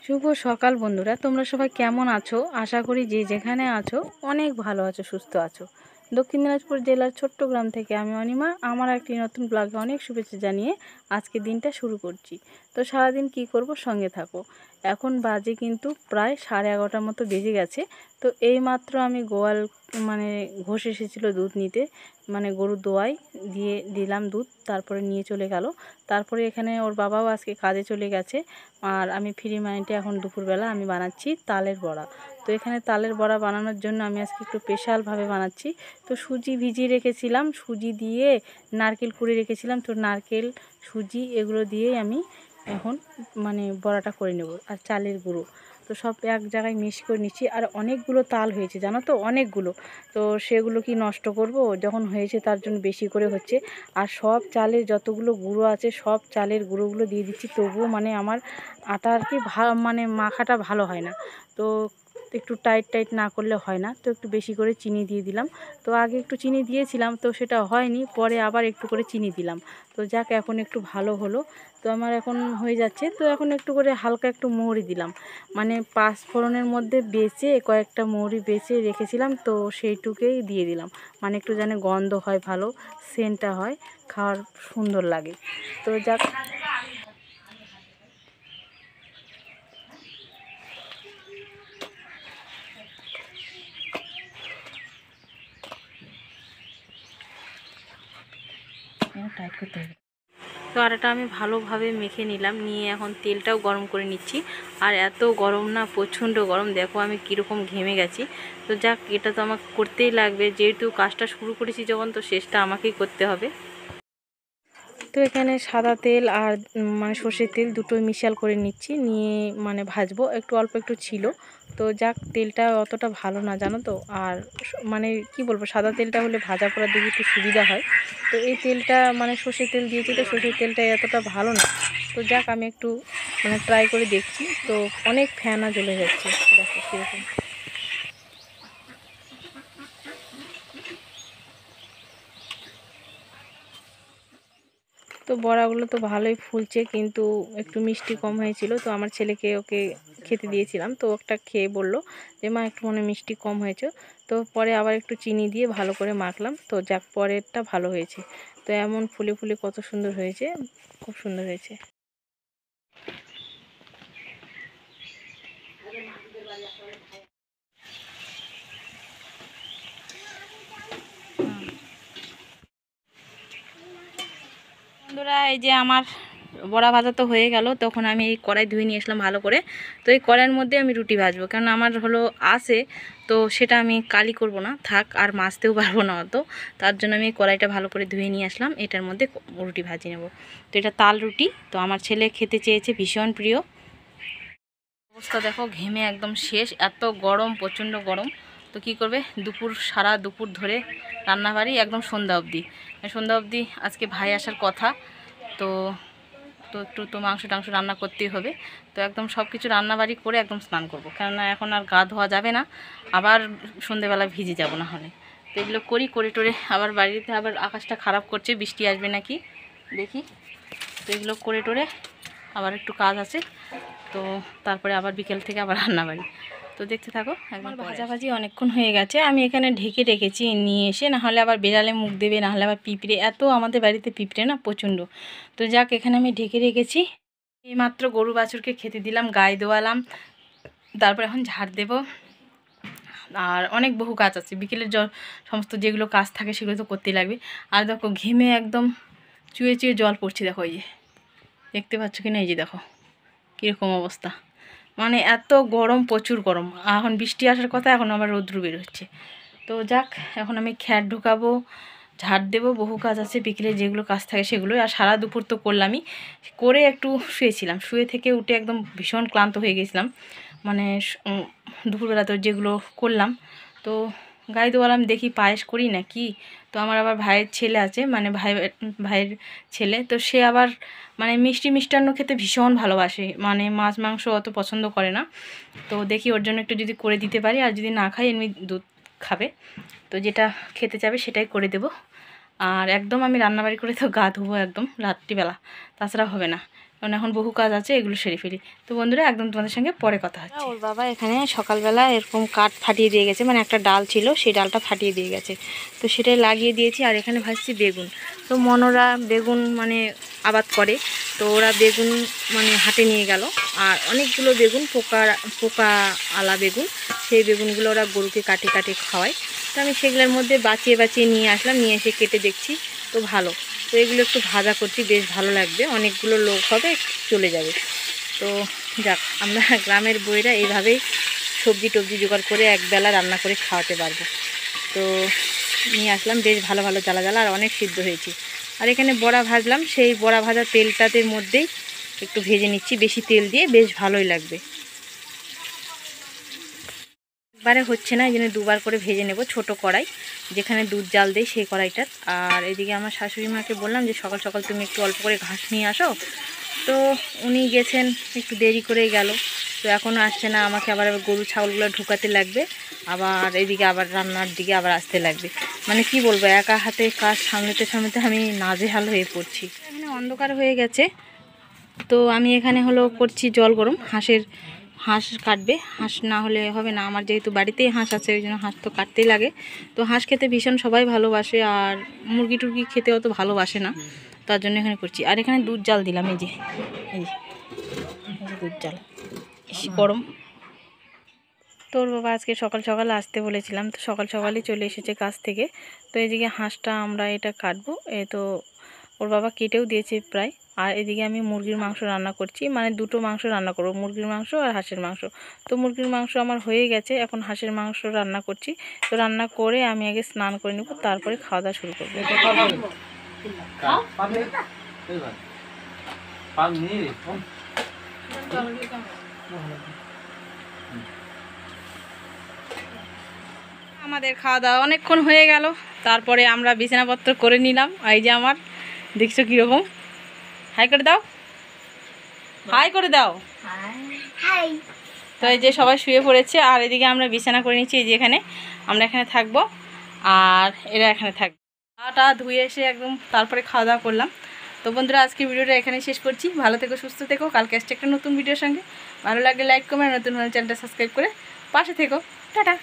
শুভ সকাল বন্ধুরা, তোমরা সবাই কেমন আছো? আশা করি যে যেখানে আছো অনেক ভালো আছো, সুস্থ আছো। দক্ষিণ দিনাজপুর জেলার ছোট্ট গ্রাম থেকে আমি অনিমা আমার একটি নতুন ব্লগে অনেক শুভেচ্ছা জানিয়ে আজকে দিনটা শুরু করছি। তো সারাদিন কি করব, সঙ্গে থাকো। এখন বাজে কিন্তু প্রায় 11:30 মতো বেজে গেছে। তো এই মাত্র আমি গোয়াল ঘষে এসেছিল দুধ নিতে, গরু দোয়াই দিয়ে দিলাম দুধ, তারপরে নিয়ে চলে গেল। তারপরে এখানে ওর বাবাও আজকে কাজে চলে গেছে। আর আমি ফ্রি মাইন্ডে এখন দুপুরবেলা আমি বানাচ্ছি তালের বড়া। তো এখানে তালের বড়া বানানোর জন্য আমি আজকে একটু স্পেশালভাবে বানাচ্ছি। তো সুজি ভিজিয়ে রেখেছিলাম, সুজি দিয়ে নারকেল কুড়ে রেখেছিলাম। তো নারকেল, সুজি এগুলো দিয়েই আমি এখন বড়াটা করে নেব। আর চালের গুঁড়ো তো সব এক জায়গায় মিক্স করে নিচ্ছি। আর অনেকগুলো তাল হয়েছে জানো তো, অনেকগুলো। তো সেগুলো কি নষ্ট করব? যখন হয়েছে তার জন্য বেশি করে হচ্ছে। আর সব চালের যতগুলো গুঁড়ো আছে সব চালের গুঁড়োগুলো দিয়ে দিচ্ছি। তবুও আমার আটা আর কি মাখাটা ভালো হয় না। তো একটু টাইট টাইট না করলে হয় না। তো একটু বেশি করে চিনি দিয়ে দিলাম। তো আগে একটু চিনি দিয়েছিলাম, তো সেটা হয়নি, পরে আবার একটু করে চিনি দিলাম। তো যাক, এখন একটু ভালো হলো। তো আমার এখন হয়ে যাচ্ছে। তো এখন একটু করে হালকা একটু মৌরি দিলাম, পাঁচফোড়নের মধ্যে বেচে কয়েকটা মৌরি বেচে রেখেছিলাম, তো সেইটুকুই দিয়ে দিলাম। একটু যেন গন্ধ হয়, ভালো সেন্টটা হয়, খাওয়ার সুন্দর লাগে। তো যাক, টাইট করতে হবে। তো আটাটা আমি ভালোভাবে মেখে নিলাম, নিয়ে এখন তেলটাও গরম করে নিচ্ছি। আর এত গরম না, প্রচণ্ড গরম, দেখো আমি কীরকম ঘেমে গেছি। তো যাক, এটা তো আমাকে করতেই লাগবে, যেহেতু কাজটা শুরু করেছি যখন, তো শেষটা আমাকেই করতে হবে। তো এখানে সাদা তেল আর সর্ষের তেল দুটোই মিশাল করে নিচ্ছি, নিয়ে ভাজবো। একটু অল্প একটু ছিল। তো যাক, তেলটা অতটা ভালো না জানো তো। আর কি বলবো, সাদা তেলটা হলে ভাজা পোড়ার দিকে একটু সুবিধা হয়। তো এই তেলটা সর্ষের তেল দিয়েছি, তো সর্ষের তেলটা এতটা ভালো না। তো যাক, আমি একটু ট্রাই করে দেখছি। তো অনেক ফ্যানা জ্বলে যাচ্ছে, দেখো কীরকম। তো বড়াগুলো তো ভালোই ফুলছে, কিন্তু একটু মিষ্টি কম হয়েছিল। তো আমার ছেলেকে ওকে খেতে দিয়েছিলাম, তো একটা খেয়ে বলল যে মা একটু মিষ্টি কম হয়েছে। তো পরে আবার একটু চিনি দিয়ে ভালো করে মাখলাম। তো যাক, পরেরটা ভালো হয়েছে। তো এমন ফুলে ফুলে কত সুন্দর হয়েছে, খুব সুন্দর হয়েছে। বন্ধুরা, এই যে আমার বড়া ভাজা তো হয়ে গেল। তখন আমি এই কড়াই ধুয়ে নিয়ে আসলাম ভালো করে। তো এই কড়াইয়ের মধ্যে আমি রুটি ভাজবো, কারণ আমার আছে। তো সেটা আমি কালি করব না, থাক, আর মাজতেও পারবো না অত। তার জন্য আমি এই কড়াইটা ভালো করে ধুয়ে নিয়ে আসলাম, এটার মধ্যে রুটি ভাজি নেব। তো এটা তাল রুটি, তো আমার ছেলে খেতে চেয়েছে, ভীষণ প্রিয়। অবস্থা দেখো, ঘেমে একদম শেষ, এত গরম, প্রচণ্ড গরম। তো কি করবে, সারা দুপুর ধরে রান্নাবাড়ি একদম সন্ধ্যা অবধি। আজকে ভাই আসার কথা। তো তো একটু তো মাংস টাংস রান্না করতেই হবে। তো একদম সব কিছু রান্নাবাড়ি করে একদম স্নান করব, কেননা এখন আর গা ধোয়া যাবে না, আবার সন্ধেবেলা ভিজে যাব না হলে। তো এগুলো করে টোরে আবার বাড়িতে আবার আকাশটা খারাপ করছে, বৃষ্টি আসবে নাকি দেখি। তো এগুলো করে টোরে আবার একটু কাজ আছে। তো তারপরে আবার বিকেল থেকে আবার রান্নাবাড়ি। তো দেখতে থাকো। একবার ভাজাভাজি অনেকক্ষণ হয়ে গেছে, আমি এখানে ঢেকে রেখেছি নিয়ে এসে, নাহলে আবার বেড়ালে মুখ দেবে, নাহলে আবার পিঁপড়ে, এত আমাদের বাড়িতে পিঁপড়ে না প্রচণ্ড। তো যাক, এখানে আমি ঢেকে রেখেছি। এইমাত্র গরু বাছুরকে খেতে দিলাম, গায়ে দোয়ালাম, তারপর এখন ঝাড় দেব। আর অনেক বহু কাজ আছে, বিকেলের সমস্ত যেগুলো কাজ থাকে সেগুলো তো করতেই লাগবে। আর দেখো, ঘেমে একদম চুয়ে চুয়ে জল পড়ছে, দেখো এই যে, দেখতে পাচ্ছ কি না, এই যে দেখো কীরকম অবস্থা। এত গরম, প্রচুর গরম। এখন বৃষ্টি আসার কথা, এখন আবার রৌদ্র বের হচ্ছে। তো যাক, এখন আমি খ্যাট ঢুকাবো, ঝাড় দেবো, বহু কাজ আছে বিকেলে, যেগুলো কাজ থাকে সেগুলো। আর সারা দুপুর তো করলামই, করে একটু শুয়েছিলাম, শুয়ে থেকে উঠে একদম ভীষণ ক্লান্ত হয়ে গেছিলাম। দুপুরবেলা তো যেগুলো করলাম, তো গায়ে দোয়ালাম, দেখি পায়েস করি না কি। তো আমার আবার ভাইয়ের ছেলে আছে, ভাইয়ের ছেলে, তো সে আবার মিষ্টান্ন খেতে ভীষণ ভালোবাসে, মাছ মাংস অত পছন্দ করে না। তো দেখি ওর জন্য একটু যদি করে দিতে পারি, আর যদি না খাই এমনি দুধ খাবে, তো যেটা খেতে চাবে সেটাই করে দেব। আর একদম আমি রান্নাবাড়ি করে তো গা ধোবো একদম রাত্রিবেলা, তাছাড়া হবে না। কারণ এখন বহু কাজ আছে, এগুলো সেরে ফেলি। তো বন্ধুরা একদম তোমাদের সঙ্গে পরে কথা হচ্ছে। ওর বাবা এখানে সকালবেলা এরকম কাঠ ফাটিয়ে দিয়ে গেছে, মানে একটা ডাল ছিল সেই ডালটা ফাটিয়ে দিয়ে গেছে, তো সেটাই লাগিয়ে দিয়েছি। আর এখানে ভাজছি বেগুন। তো মনোরা বেগুন মানে আবাদ করে, তো ওরা বেগুন মানে হাটে নিয়ে গেল, আর অনেকগুলো বেগুন পোকা আলা বেগুন, সেই বেগুনগুলো ওরা গরুকে কাটে কাটে খাওয়ায়। তো আমি সেগুলোর মধ্যে বাঁচিয়ে বাঁচিয়ে নিয়ে আসলাম, নিয়ে এসে কেটে দেখছি তো ভালো। তো এগুলো একটু ভাজা করছি, বেশ ভালো লাগবে, অনেকগুলো লোক হবে, চলে যাবে। তো যাক, আমরা গ্রামের বউয়েরা এইভাবেই সবজি টবজি জোগাড় করে একবেলা রান্না করে খাওয়াতে পারবো। তো নিয়ে আসলাম, বেশ ভালো ভালো জ্বালা জ্বালা, আর অনেক সিদ্ধ হয়েছে। আর এখানে বড়া ভাজলাম, সেই বড়া ভাজা তেলটাতে মধ্যেই একটু ভেজে নিচ্ছি, বেশি তেল দিয়ে, বেশ ভালোই লাগবে। একবারে হচ্ছে না, এই জন্য দুবার করে ভেজে নেব, ছোট কড়াই যেখানে দুধ জাল দেয় সেই কড়াইটার। আর এদিকে আমার শাশুড়ি মাকে বললাম যে সকাল সকাল তুমি একটু অল্প করে ঘাস নিয়ে আসো, তো উনি গেছেন, একটু দেরি করেই গেল, তো এখনও আসছে না। আমাকে আবার গরু ছাগলগুলো ঢুকাতে লাগবে, আবার এদিকে আবার রান্নার দিকে আবার আসতে লাগবে। মানে কি বলবো, একা হাতে কাজ সামলাতে সামলাতে আমি নাজেহাল হয়ে পড়ছি। এখানে অন্ধকার হয়ে গেছে, তো আমি এখানে হলো করছি জল গরম। হাঁস কাটবে, হাঁস না হলে হবে না, আমার যেহেতু বাড়িতেই হাঁস আছে ওই জন্য হাঁস তো কাটতেই লাগে। তো হাঁস খেতে ভীষণ সবাই ভালোবাসে, আর মুরগি টুরগি খেতে অত ভালোবাসে না, তার জন্য এখানে করছি। আর এখানে দুধ জাল দিলাম, এই যে দুধ জাল, গরম। তোর বাবা আজকে সকাল সকাল আসতে বলেছিলাম, তো সকাল সকালই চলে এসেছে কাজ থেকে। তো এদিকে হাঁসটা আমরা এটা কাটবো, তো ওর বাবা কেটেও দিয়েছে প্রায়। আর এদিকে আমি মুরগির মাংস রান্না করছি, মানে দুটো মাংস রান্না করবো, মুরগির মাংস আর হাঁসের মাংস। তো মুরগির মাংস আমার হয়ে গেছে, এখন হাঁসের মাংস রান্না করছি। তো রান্না করে আমি আগে স্নান করে নেব, তারপরে খাওয়া দাওয়া শুরু করবো। আমাদের খাওয়া দাওয়া অনেকক্ষণ হয়ে গেল, তারপরে আমরা বিছানাপত্র করে নিলাম। এই যে আমার, দেখছো কীরকম, হাই করে দাও, হাই করে দাও। তো এই যে সবাই শুয়ে পড়েছে, আর এদিকে আমরা বিছানা করে নিচ্ছি, এই যে এখানে আমরা এখানে থাকবো, আর এরা এখানে থাকবে। টা ধুয়ে এসে একদম তারপরে খাওয়া দাওয়া করলাম। তো বন্ধুরা আজকে ভিডিওটা এখানে শেষ করছি। ভালো থেকো, সুস্থ থেকো, কালকে আসছে একটা নতুন ভিডিওর সঙ্গে। ভালো লাগলে লাইক কমেন্ট, নতুন হলে চ্যানেলটা সাবস্ক্রাইব করে পাশে থেকো। টাটা।